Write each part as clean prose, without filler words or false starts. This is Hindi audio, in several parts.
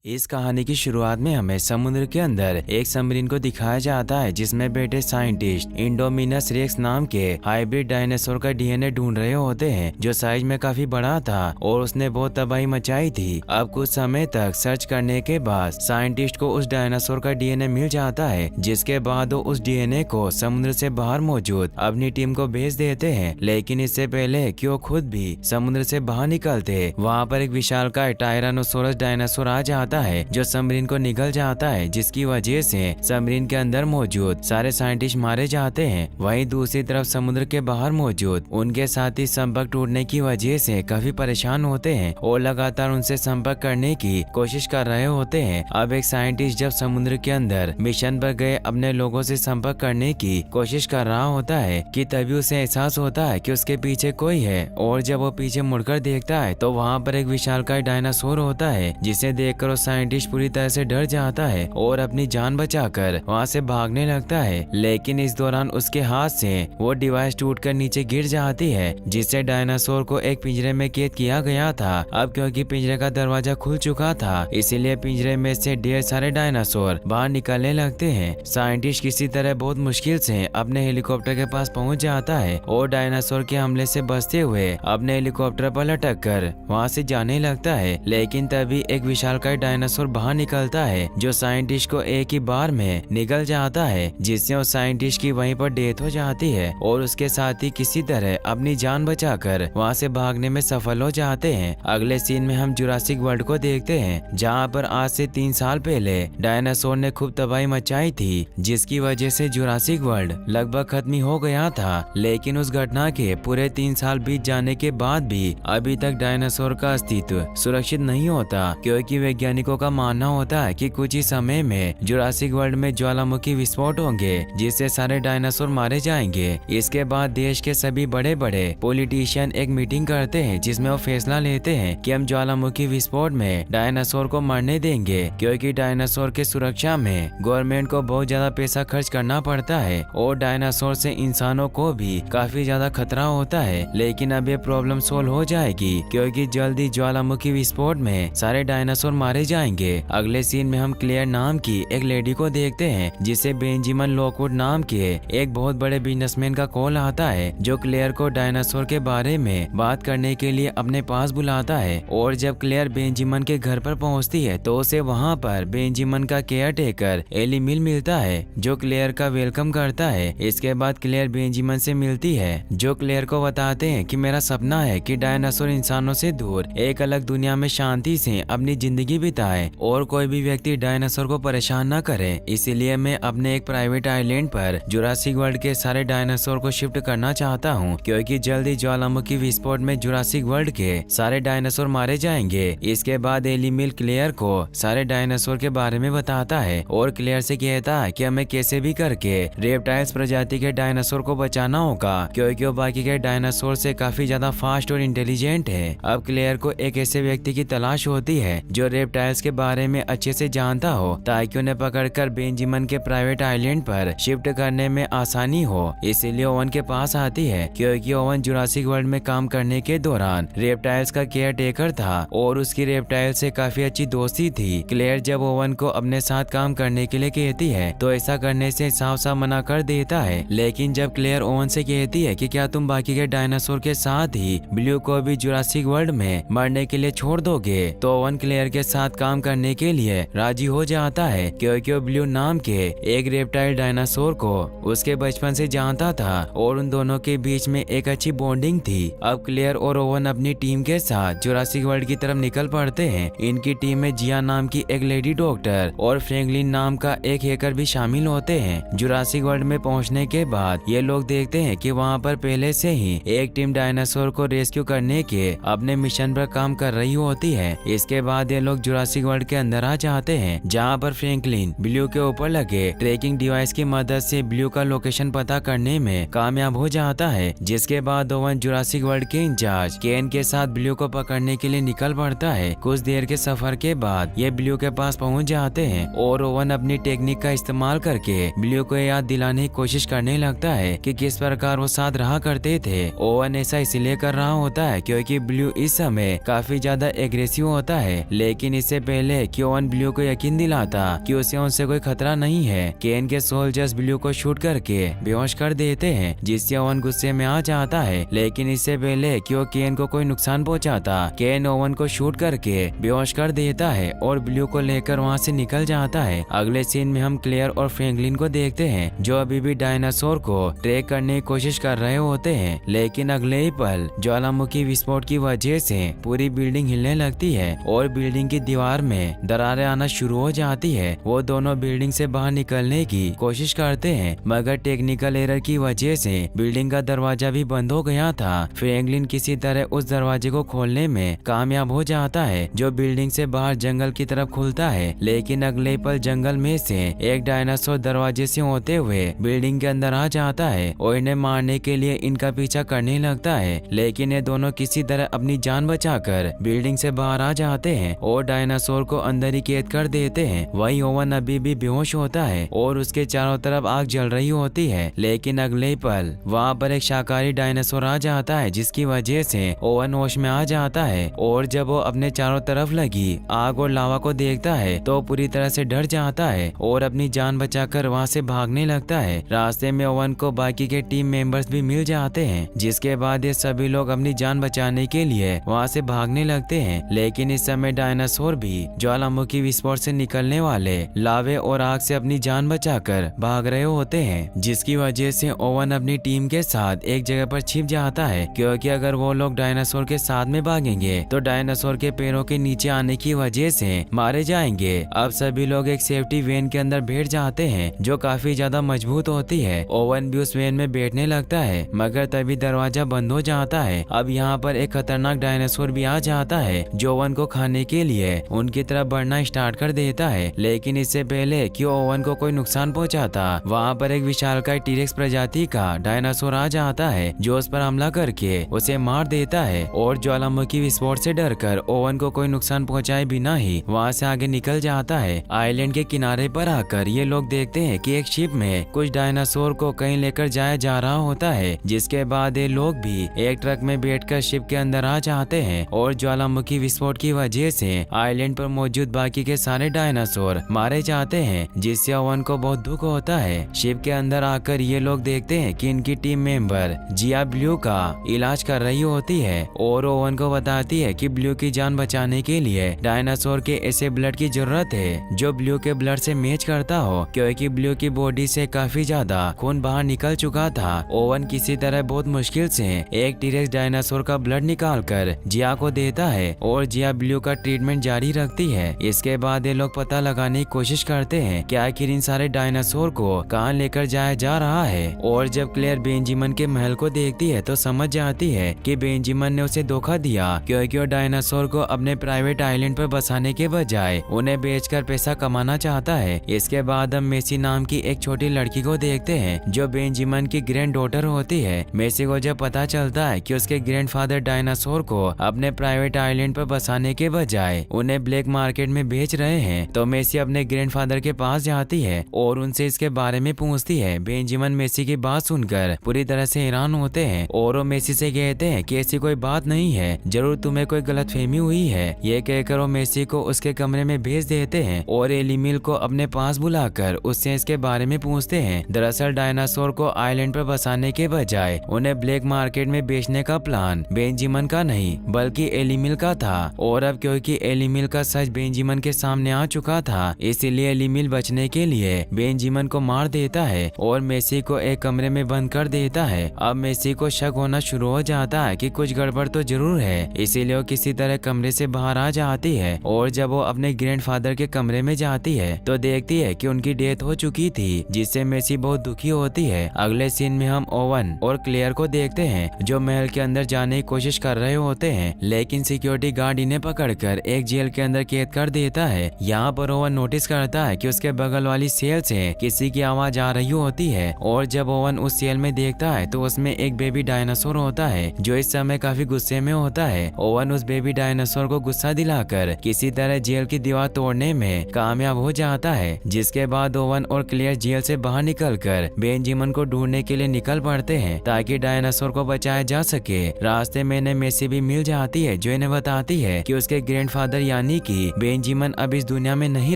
इस कहानी की शुरुआत में हमें समुद्र के अंदर एक सबमरीन को दिखाया जाता है जिसमें बैठे साइंटिस्ट इंडोमिनस रेक्स नाम के हाइब्रिड डायनासोर का डीएनए ढूंढ रहे होते हैं जो साइज में काफी बड़ा था और उसने बहुत तबाही मचाई थी। अब कुछ समय तक सर्च करने के बाद साइंटिस्ट को उस डायनासोर का डीएनए मिल जाता है, जिसके बाद वो उस डीएनए को समुद्र से बाहर मौजूद अपनी टीम को भेज देते हैं। लेकिन इससे पहले कि वो खुद भी समुद्र से बाहर निकलते, वहाँ पर एक विशालकाय टायरानोसोरस डायनासोर आ जाता है जो सबमरीन को निगल जाता है, जिसकी वजह से सबमरीन के अंदर मौजूद सारे साइंटिस्ट मारे जाते हैं। वहीं दूसरी तरफ समुद्र के बाहर मौजूद उनके साथी संपर्क टूटने की वजह से काफी परेशान होते हैं और लगातार उनसे संपर्क करने की कोशिश कर रहे होते हैं। अब एक साइंटिस्ट जब समुद्र के अंदर मिशन पर गए अपने लोगों से संपर्क करने की कोशिश कर रहा होता है कि तभी उसे एहसास होता है कि उसके पीछे कोई है, और जब वो पीछे मुड़कर देखता है तो वहाँ पर एक विशालकाय डायनासोर होता है, जिसे देखकर साइंटिस्ट पूरी तरह से डर जाता है और अपनी जान बचाकर वहाँ से भागने लगता है। लेकिन इस दौरान उसके हाथ से वो डिवाइस टूटकर नीचे गिर जाती है, जिससे डायनासोर को एक पिंजरे में कैद किया गया था। अब क्योंकि पिंजरे का दरवाजा खुल चुका था, इसीलिए पिंजरे में से ढेर सारे डायनासोर बाहर निकलने लगते हैं। साइंटिस्ट किसी तरह बहुत मुश्किल से अपने हेलीकॉप्टर के पास पहुँच जाता है और डायनासोर के हमले से बचते हुए अपने हेलीकॉप्टर पर लटक कर वहाँ से जाने लगता है। लेकिन तभी एक विशालकाय डायनासोर बाहर निकलता है जो साइंटिस्ट को एक ही बार में निगल जाता है, जिससे उस साइंटिस्ट की वहीं पर डेथ हो जाती है और उसके साथी किसी तरह अपनी जान बचाकर वहां से भागने में सफल हो जाते हैं। अगले सीन में हम जुरासिक वर्ल्ड को देखते हैं, जहां पर आज से 3 साल पहले डायनासोर ने खूब तबाही मचाई थी, जिसकी वजह से जुरासिक वर्ल्ड लगभग खत्म हो गया था। लेकिन उस घटना के पूरे 3 साल बीत जाने के बाद भी अभी तक डायनासोर का अस्तित्व सुरक्षित नहीं होता, क्योंकि वैज्ञानिकों का मानना होता है कि कुछ ही समय में जुरासिक वर्ल्ड में ज्वालामुखी विस्फोट होंगे, जिससे सारे डायनासोर मारे जाएंगे। इसके बाद देश के सभी बड़े बड़े पॉलिटिशियन एक मीटिंग करते हैं, जिसमें वो फैसला लेते हैं कि हम ज्वालामुखी विस्फोट में डायनासोर को मरने देंगे, क्योंकि डायनासोर के सुरक्षा में गवर्नमेंट को बहुत ज्यादा पैसा खर्च करना पड़ता है और डायनासोर से इंसानों को भी काफी ज्यादा खतरा होता है। लेकिन अब ये प्रॉब्लम सोल्व हो जाएगी, क्योंकि जल्दी ज्वालामुखी विस्फोट में सारे डायनासोर मारे जाएंगे। अगले सीन में हम क्लेयर नाम की एक लेडी को देखते हैं, जिसे बेंजामिन लॉकवुड नाम के एक बहुत बड़े बिजनेसमैन का कॉल आता है, जो क्लेयर को डायनासोर के बारे में बात करने के लिए अपने पास बुलाता है। और जब क्लेयर बेंजामिन के घर पर पहुंचती है तो उसे वहां पर बेंजामिन का केयर टेकर एली मिल मिलता है, जो क्लेयर का वेलकम करता है। इसके बाद क्लेयर बेंजामिन से मिलती है, जो क्लेयर को बताते हैं कि मेरा सपना है कि डायनासोर इंसानों से दूर एक अलग दुनिया में शांति से अपनी जिंदगी बिताए और कोई भी व्यक्ति डायनासोर को परेशान न करे। इसीलिए मैं अपने एक प्राइवेट आइलैंड पर जुरासिक वर्ल्ड के सारे डायनासोर को शिफ्ट करना चाहता हूँ, क्योंकि जल्दी ज्वालामुखी विस्फोट में जुरासिक वर्ल्ड के सारे डायनासोर मारे जाएंगे। इसके बाद एली मिल क्लेयर को सारे डायनासोर के बारे में बताता है और क्लेयर से कहता है कि हमें कैसे भी करके रेप्टाइल्स प्रजाति के डायनासोर को बचाना होगा, क्योंकि वो बाकी के डायनासोर से काफी ज्यादा फास्ट और इंटेलिजेंट है। अब क्लेयर को एक ऐसे व्यक्ति की तलाश होती है जो रेप्टाइल्स के बारे में अच्छे से जानता हो, ताकि उन्हें पकड़कर बेंजामिन के प्राइवेट आइलैंड पर शिफ्ट करने में आसानी हो। इसीलिए ओवन के पास आती है, क्योंकि ओवन जुरासिक वर्ल्ड में काम करने के दौरान रेप्टाइल्स का केयर टेकर था और उसकी रेप्टाइल से काफी अच्छी दोस्ती थी। क्लेयर जब ओवन को अपने साथ काम करने के लिए कहती है तो ऐसा करने से साफ साफ मना कर देता है। लेकिन जब क्लेयर ओवन से कहती है कि क्या तुम बाकी के डायनासोर के साथ ही ब्लू को भी जुरासिक वर्ल्ड में मरने के लिए छोड़ दोगे, तो ओवन क्लेयर के साथ काम करने के लिए राजी हो जाता है, क्योंकि वो ब्लू नाम के एक रेप्टाइल डायनासोर को उसके बचपन से जानता था और उन दोनों के बीच में एक अच्छी बॉन्डिंग थी। अब क्लेयर और ओवन अपनी टीम के साथ जुरासिक वर्ल्ड की तरफ निकल पड़ते हैं। इनकी टीम में जिया नाम की एक लेडी डॉक्टर और फ्रैंकलिन नाम का एक हैकर भी शामिल होते हैं। जुरासिक वर्ल्ड में पहुंचने के बाद ये लोग देखते हैं कि वहां पर पहले से ही एक टीम डायनासोर को रेस्क्यू करने के अपने मिशन पर काम कर रही होती है। इसके बाद ये लोग जुरासिक वर्ल्ड के अंदर आ जाते हैं, जहां पर फ्रैंकलिन ब्लू के ऊपर लगे ट्रैकिंग डिवाइस की मदद से ब्लू का लोकेशन पता करने में कामयाब हो जाता है। जिसके बाद ओवन जुरासिक वर्ल्ड के इंचार्ज केन के साथ ब्लू को पकड़ने के लिए निकल पड़ता है। कुछ देर के सफर के बाद ये ब्लू के पास पहुंच जाते हैं और ओवन अपनी टेक्निक का इस्तेमाल करके ब्लू को याद दिलाने की कोशिश करने लगता है कि किस प्रकार वो साथ रहा करते थे। ओवन ऐसा इसलिए कर रहा होता है क्योंकि ब्लू इस समय काफी ज्यादा एग्रेसिव होता है, लेकिन इससे इससे पहले कि ओवन ब्लू को यकीन दिलाता कि उसे उनसे कोई खतरा नहीं है, केन के सोल्जर्स ब्लू को शूट करके बेहोश कर देते हैं, जिससे ओवन गुस्से में आ जाता है। लेकिन इससे पहले कि वो केन को कोई नुकसान पहुंचाता, केन ओवन को शूट करके बेहोश कर देता है और ब्लू को लेकर वहां से निकल जाता है। अगले सीन में हम क्लेयर और फ्रैंकलिन को देखते हैं जो अभी भी डायनासोर को ट्रैक करने की कोशिश कर रहे होते हैं। लेकिन अगले ही पल ज्वालामुखी विस्फोट की वजह से पूरी बिल्डिंग हिलने लगती है और बिल्डिंग की दीवार में दरारें आना शुरू हो जाती है। वो दोनों बिल्डिंग से बाहर निकलने की कोशिश करते हैं, मगर टेक्निकल एरर की वजह से बिल्डिंग का दरवाजा भी बंद हो गया था। फ्रैंकलिन किसी तरह उस दरवाजे को खोलने में कामयाब हो जाता है जो बिल्डिंग से बाहर जंगल की तरफ खुलता है। लेकिन अगले पल जंगल में से एक डायनासोर दरवाजे से होते हुए बिल्डिंग के अंदर आ जाता है और इन्हें मारने के लिए इनका पीछा करने लगता है। लेकिन ये दोनों किसी तरह अपनी जान बचाकर बिल्डिंग से बाहर आ जाते हैं और डायनासोर को अंदर ही कैद कर देते हैं। वही ओवन अभी भी बेहोश होता है और उसके चारों तरफ आग जल रही होती है। लेकिन अगले पल वहाँ पर एक शाकाहारी डायनासोर आ जाता है, जिसकी वजह से ओवन होश में आ जाता है और जब वो अपने चारों तरफ लगी आग और लावा को देखता है तो पूरी तरह से डर जाता है और अपनी जान बचाकर वहाँ से भागने लगता है। रास्ते में ओवन को बाकी के टीम मेंबर्स भी मिल जाते हैं, जिसके बाद ये सभी लोग अपनी जान बचाने के लिए वहाँ से भागने लगते हैं। लेकिन इस समय डायनासोर भी ज्वालामुखी विस्फोट से निकलने वाले लावे और आग से अपनी जान बचाकर भाग रहे होते हैं, जिसकी वजह से ओवन अपनी टीम के साथ एक जगह पर छिप जाता है, क्योंकि अगर वो लोग डायनासोर के साथ में भागेंगे तो डायनासोर के पैरों के नीचे आने की वजह से मारे जाएंगे। अब सभी लोग एक सेफ्टी वैन के अंदर बैठ जाते हैं जो काफी ज्यादा मजबूत होती है। ओवन भी उस वैन में बैठने लगता है, मगर तभी दरवाजा बंद हो जाता है। अब यहाँ पर एक खतरनाक डायनासोर भी आ जाता है जो ओवन को खाने के लिए उनकी तरफ बढ़ना स्टार्ट कर देता है। लेकिन इससे पहले कि ओवन को कोई नुकसान पहुंचाता, वहाँ पर एक विशालकाय टीरेक्स प्रजाति का डायनासोर आ जाता है जो उस पर हमला करके उसे मार देता है और ज्वालामुखी विस्फोट से डरकर ओवन को कोई नुकसान पहुंचाए बिना ही वहाँ से आगे निकल जाता है। आइलैंड के किनारे पर आकर ये लोग देखते हैं कि एक शिप में कुछ डायनासोर को कहीं लेकर जाया जा रहा होता है, जिसके बाद ये लोग भी एक ट्रक में बैठकर शिप के अंदर आ जाते हैं और ज्वालामुखी विस्फोट की वजह से आइलैंड पर मौजूद बाकी के सारे डायनासोर मारे जाते हैं, जिससे ओवन को बहुत दुख होता है। शिप के अंदर आकर ये लोग देखते हैं कि इनकी टीम मेंबर जिया ब्लू का इलाज कर रही होती है और ओवन को बताती है कि ब्लू की जान बचाने के लिए डायनासोर के ऐसे ब्लड की जरूरत है जो ब्लू के ब्लड से मैच करता हो, क्योंकि ब्लू की बॉडी से काफी ज्यादा खून बाहर निकल चुका था। ओवन किसी तरह बहुत मुश्किल से एक टीरेक्स डायनासोर का ब्लड निकालकर जिया को देता है और जिया ब्लू का ट्रीटमेंट जारी रखती है। इसके बाद ये लोग पता लगाने की कोशिश करते हैं कि आखिर इन सारे डायनासोर को कहाँ लेकर जाया जा रहा है। और जब क्लेयर बेंजामिन के महल को देखती है तो समझ जाती है कि बेंजामिन ने उसे धोखा दिया, क्योंकि वो डायनासोर को अपने प्राइवेट आइलैंड पर बसाने के बजाय उन्हें बेचकर पैसा कमाना चाहता है। इसके बाद हम मेसी नाम की एक छोटी लड़की को देखते हैं जो बेंजामिन की ग्रैंड डॉटर होती है। मेसी को जब पता चलता है कि उसके ग्रैंडफादर डायनासोर को अपने प्राइवेट आइलैंड पर बसाने के बजाय उन्हें ब्लैक मार्केट में बेच रहे हैं, तो मेसी अपने ग्रैंडफादर के पास जाती है और उनसे इसके बारे में पूछती है। बेंजामिन मेसी की बात सुनकर पूरी तरह से हैरान होते हैं और वो मेसी से कहते हैं कि ऐसी कोई बात नहीं है, जरूर तुम्हें कोई गलतफहमी हुई है। ये कहकर वो मेसी को उसके कमरे में भेज देते हैं और एलिमिल को अपने पास बुलाकर उससे इसके बारे में पूछते हैं। दरअसल डायनासोर को आइलैंड पर बसाने के बजाय उन्हें ब्लैक मार्केट में बेचने का प्लान बेंजामिन का नहीं बल्कि एलिमिल का था, और अब क्योंकि एलिमिल का सच बेंजामिन के सामने आ चुका था, इसीलिए एलिमिल बचने के लिए बेंजामिन को मार देता है और मेसी को एक कमरे में बंद कर देता है। अब मेसी को शक होना शुरू हो जाता है कि कुछ गड़बड़ तो जरूर है, इसीलिए वो किसी तरह कमरे से बाहर आ जाती है और जब वो अपने ग्रैंडफादर के कमरे में जाती है तो देखती है कि उनकी डेथ हो चुकी थी, जिससे मेसी बहुत दुखी होती है। अगले सीन में हम ओवन और क्लेयर को देखते हैं जो महल के अंदर जाने की कोशिश कर रहे होते हैं, लेकिन सिक्योरिटी गार्ड इन्हें पकड़कर एक जेल के अंदर कैद कर देता है। यहाँ पर ओवन नोटिस करता है कि उसके बगल वाली सेल से किसी की आवाज आ रही होती है और जब ओवन उस सेल में देखता है तो उसमें एक बेबी डायनासोर होता है जो इस समय काफी गुस्से में होता है। ओवन उस बेबी डायनासोर को गुस्सा दिलाकर किसी तरह जेल की दीवार तोड़ने में कामयाब हो जाता है, जिसके बाद ओवन और क्लेयर जेल से बाहर निकलकर बेंजामिन को ढूंढने के लिए निकल पड़ते हैं ताकि डायनासोर को बचाया जा सके। रास्ते में इन्हें मेसी भी मिल जाती है जो इन्हें बताती है कि उसके ग्रैंडफादर यानी यानी कि बेंजामिन अब इस दुनिया में नहीं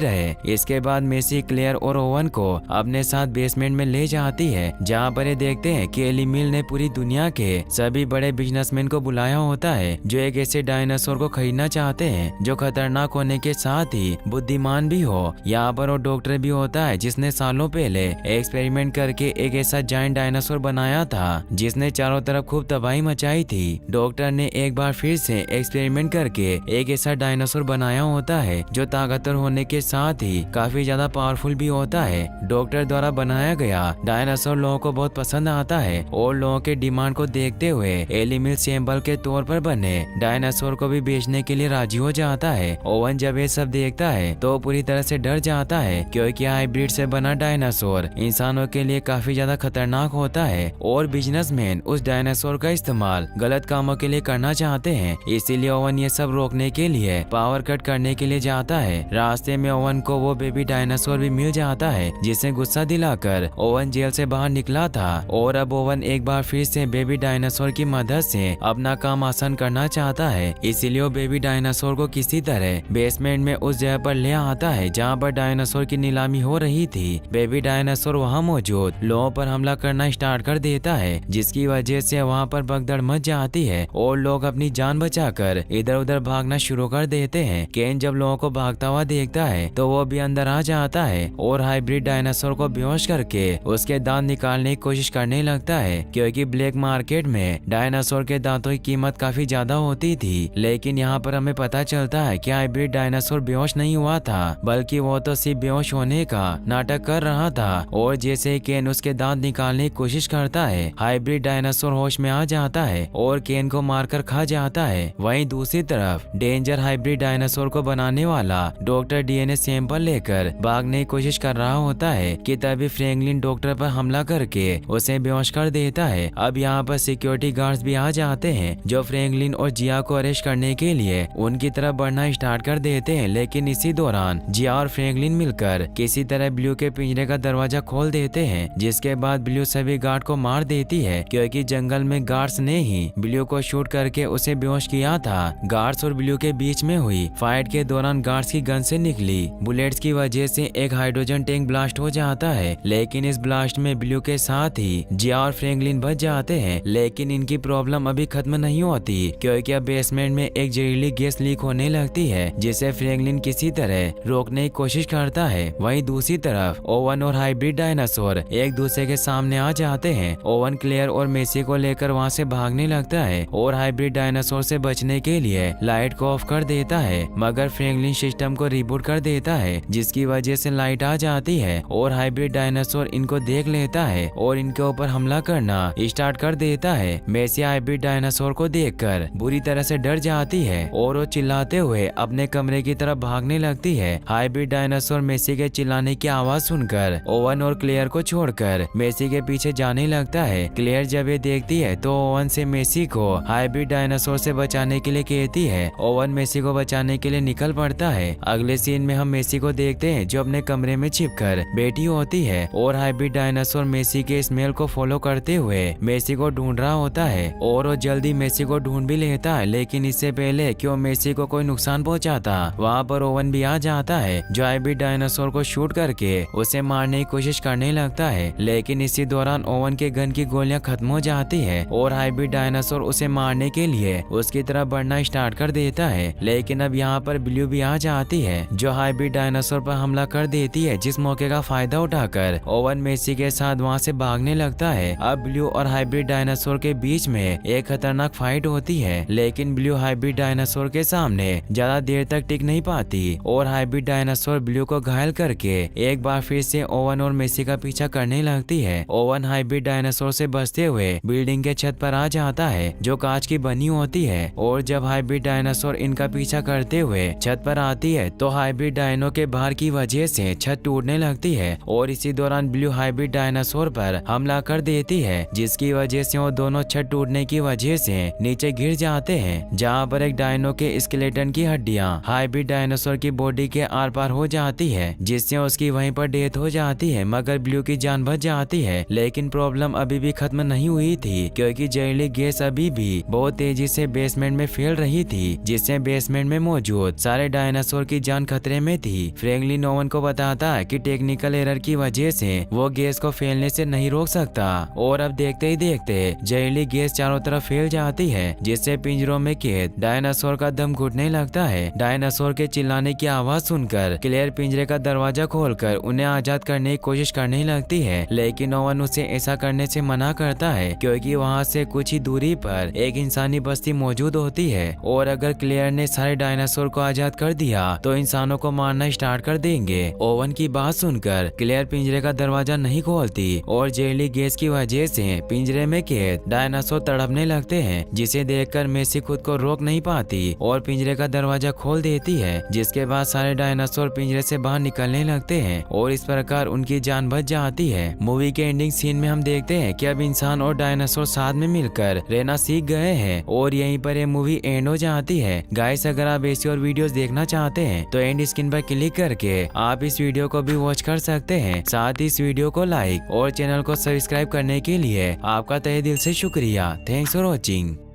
रहे। इसके बाद मेसी क्लेयर और ओवन को अपने साथ बेसमेंट में ले जाती है, जहाँ पर ये देखते हैं कि एली मिल ने पूरी दुनिया के सभी बड़े बिजनेसमैन को बुलाया होता है जो एक ऐसे डायनासोर को खरीदना चाहते हैं जो खतरनाक होने के साथ ही बुद्धिमान भी हो। यहाँ पर वो डॉक्टर भी होता है जिसने सालों पहले एक्सपेरिमेंट करके एक ऐसा जायंट डायनासोर बनाया था जिसने चारों तरफ खूब तबाही मचाई थी। डॉक्टर ने एक बार फिर से एक्सपेरिमेंट करके एक ऐसा डायनासोर बनाया होता है जो ताकतवर होने के साथ ही काफी ज्यादा पावरफुल भी होता है। डॉक्टर द्वारा बनाया गया डायनासोर लोगों को बहुत पसंद आता है और लोगों के डिमांड को देखते हुए एली मिल सैंपल के तौर पर बने डायनासोर को भी बेचने के लिए राजी हो जाता है। ओवन जब ये सब देखता है तो पूरी तरह से डर जाता है क्योंकि हाइब्रिड से बना डायनासोर इंसानों के लिए काफी ज्यादा खतरनाक होता है और बिजनेसमैन उस डायनासोर का इस्तेमाल गलत कामों के लिए करना चाहते हैं। इसीलिए ओवन ये सब रोकने के लिए पावर कट करने के लिए जाता है। रास्ते में ओवन को वो बेबी डायनासोर भी मिल जाता है जिसे गुस्सा दिलाकर ओवन जेल से बाहर निकला था और अब ओवन एक बार फिर से बेबी डायनासोर की मदद से अपना काम आसान करना चाहता है। इसीलिए वो बेबी डायनासोर को किसी तरह बेसमेंट में उस जगह पर ले आता है जहाँ पर डायनासोर की नीलामी हो रही थी। बेबी डायनासोर वहाँ मौजूद लोगों पर हमला करना स्टार्ट कर देता है जिसकी वजह से वहाँ पर भगदड़ मच जाती है और लोग अपनी जान बचाकर इधर उधर भागना शुरू कर देते हैं। केन जब लोगों को भागता हुआ देखता है तो वो भी अंदर आ जाता है और हाइब्रिड डायनासोर को बेहोश करके उसके दांत निकालने की कोशिश करने लगता है क्योंकि ब्लैक मार्केट में डायनासोर के दांतों की कीमत काफी ज्यादा होती थी। लेकिन यहाँ पर हमें पता चलता है कि हाइब्रिड डायनासोर बेहोश नहीं हुआ था बल्कि वो तो सिर्फ बेहोश होने का नाटक कर रहा था और जैसे ही केन उसके दांत निकालने की कोशिश करता है हाइब्रिड डायनासोर होश में आ जाता है और केन को मारकर खा जाता है। वहीं दूसरी तरफ डेंजर हाइब्रिड डायनासोर को बनाने वाला डॉक्टर डीएनए सैंपल लेकर भागने की कोशिश कर रहा होता है कि तभी फ्रैंकलिन डॉक्टर पर हमला करके उसे बेहोश कर देता है। अब यहाँ पर सिक्योरिटी गार्ड्स भी आ जाते हैं जो फ्रैंकलिन और जिया को अरेस्ट करने के लिए उनकी तरफ बढ़ना स्टार्ट कर देते हैं। लेकिन इसी दौरान जिया और फ्रैंकलिन मिलकर किसी तरह ब्लू के पिंजरे का दरवाजा खोल देते हैं जिसके बाद ब्लू सभी गार्ड को मार देती है क्योंकि जंगल में गार्ड्स ने ही ब्लू को शूट करके उसे बेहोश किया था। गार्ड्स और ब्लू के बीच में हुई फाइट के दौरान गार्ड्स की गन से निकली बुलेट्स की वजह से एक हाइड्रोजन टैंक ब्लास्ट हो जाता है। लेकिन इस ब्लास्ट में ब्लू के साथ ही जिया और फ्रैंकलिन बच जाते हैं। लेकिन इनकी प्रॉब्लम अभी खत्म नहीं होती क्योंकि अब बेसमेंट में एक जहरीली गैस लीक होने लगती है जिसे फ्रैंकलिन किसी तरह रोकने की कोशिश करता है। वहीं दूसरी तरफ ओवन और हाइब्रिड डायनासोर एक दूसरे के सामने आ जाते हैं। ओवन क्लेयर और मेसी को लेकर वहाँ से भागने लगता है और हाइब्रिड डायनासोर से बचने के लिए लाइट को ऑफ कर देता है मगर फ्रैंकलिन सिस्टम को रिबूट कर देता है जिसकी वजह से लाइट आ जाती है और हाइब्रिड डायनासोर इनको देख लेता है और इनके ऊपर हमला करना स्टार्ट कर देता है। मेसी हाइब्रिड डायनासोर को देखकर बुरी तरह से डर जाती है और वो चिल्लाते हुए अपने कमरे की तरफ भागने लगती है। हाइब्रिड डायनासोर मेसी के चिल्लाने की आवाज सुनकर ओवन और क्लेयर को छोड़कर मेसी के पीछे जाने लगता है। क्लेयर जब ये देखती है तो ओवन से मेसी को हाइब्रिड डायनासोर से बचाने के लिए कहती है। ओवन मेसी को बचाने के लिए निकल पड़ता है। अगले सीन में हम मेसी को देखते हैं जो अपने कमरे में छिपकर बैठी होती है और हाइब्रिड डायनासोर मेसी के स्मेल को फॉलो करते हुए मेसी को ढूंढ रहा होता है और वो जल्दी मेसी को ढूंढ भी लेता है। लेकिन इससे पहले कि वो मेसी को कोई नुकसान पहुंचाता वहाँ पर ओवन भी आ जाता है जो हाइब्रिड डायनासोर को शूट करके उसे मारने की कोशिश करने लगता है। लेकिन इसी दौरान ओवन के गन की गोलियां खत्म हो जाती है और हाइब्रिड डायनासोर उसे मारने के लिए उसकी तरफ बढ़ना स्टार्ट कर देता है। लेकिन अब यहाँ पर ब्लू भी आ जाती है जो हाइब्रिड डायनासोर पर हमला कर देती है जिस मौके का फायदा उठाकर ओवन मेसी के साथ वहाँ से भागने लगता है। अब ब्लू और हाइब्रिड डायनासोर के बीच में एक खतरनाक फाइट होती है लेकिन ब्लू हाइब्रिड डायनासोर के सामने ज्यादा देर तक टिक नहीं पाती और हाइब्रिड डायनासोर ब्लू को घायल करके एक बार फिर से ओवन और मेसी का पीछा करने लगती है। ओवन हाइब्रिड डायनासोर से बचते हुए बिल्डिंग के छत पर आ जाता है जो कांच की बनी होती है और जब हाइब्रिड डायनासोर इनका पीछा करते हुए छत पर आती है तो हाइब्रिड डायनो के बाहर की वजह से छत टूटने लगती है और इसी दौरान ब्लू हाइब्रिड डायनासोर पर हमला कर देती है जिसकी वजह से वो दोनों छत टूटने की वजह से नीचे गिर जाते हैं जहाँ पर एक डायनो के स्केलेटन की हड्डियाँ हाइब्रिड डायनासोर की बॉडी के आर पार हो जाती है जिससे उसकी वहीं पर डेथ हो जाती है मगर ब्लू की जान बच जाती है। लेकिन प्रॉब्लम अभी भी खत्म नहीं हुई थी क्योंकि जहरीली गैस अभी भी बहुत तेजी से बेसमेंट में फैल रही थी जिससे बेसमेंट में मौजूद सारे डायनासोर की जान खतरे में थी। फ्रैंकलिन ओवन को बताता है कि टेक्निकल एरर की वजह से वो गैस को फैलने से नहीं रोक सकता और अब देखते ही देखते जहरीली गैस चारों तरफ फैल जाती है, जिससे पिंजरों में कैद डायनासोर का दम घुटने लगता है। डायनासोर के चिल्लाने की आवाज सुनकर क्लेयर पिंजरे का दरवाजा खोलकर उन्हें आजाद करने की कोशिश करने लगती है, लेकिन ओवन उसे ऐसा करने से मना करता है क्योंकि वहाँ से कुछ ही दूरी पर एक इंसानी बस्ती मौजूद होती है और अगर क्लेयर ने सारे डायनासोर को आजाद कर दिया तो इंसानों को मारना स्टार्ट कर देंगे। ओवन की बात सुनकर क्लेयर पिंजरे का दरवाजा नहीं खोलती और जहरीली गैस की वजह से पिंजरे में कैद डायनासोर तड़पने लगते हैं, जिसे देखकर मेसी खुद को रोक नहीं पाती और पिंजरे का दरवाजा खोल देती है, जिसके बाद सारे डायनासोर पिंजरे से बाहर निकलने लगते हैं और इस प्रकार उनकी जान बच जाती है। मूवी के एंडिंग सीन में हम देखते हैं कि अब इंसान और डायनासोर साथ में मिलकर रहना सीख गए हैं और यहीं पर ये मूवी एंड हो जाती है। गाइस, अगर आप ऐसी और वीडियोस देखना चाहते हैं तो एंड स्क्रीन पर क्लिक करके आप इस वीडियो को भी वॉच कर सकते हैं। साथ ही इस वीडियो को लाइक और चैनल को सब्सक्राइब करने के लिए आपका तहे दिल से शुक्रिया। Thanks for watching.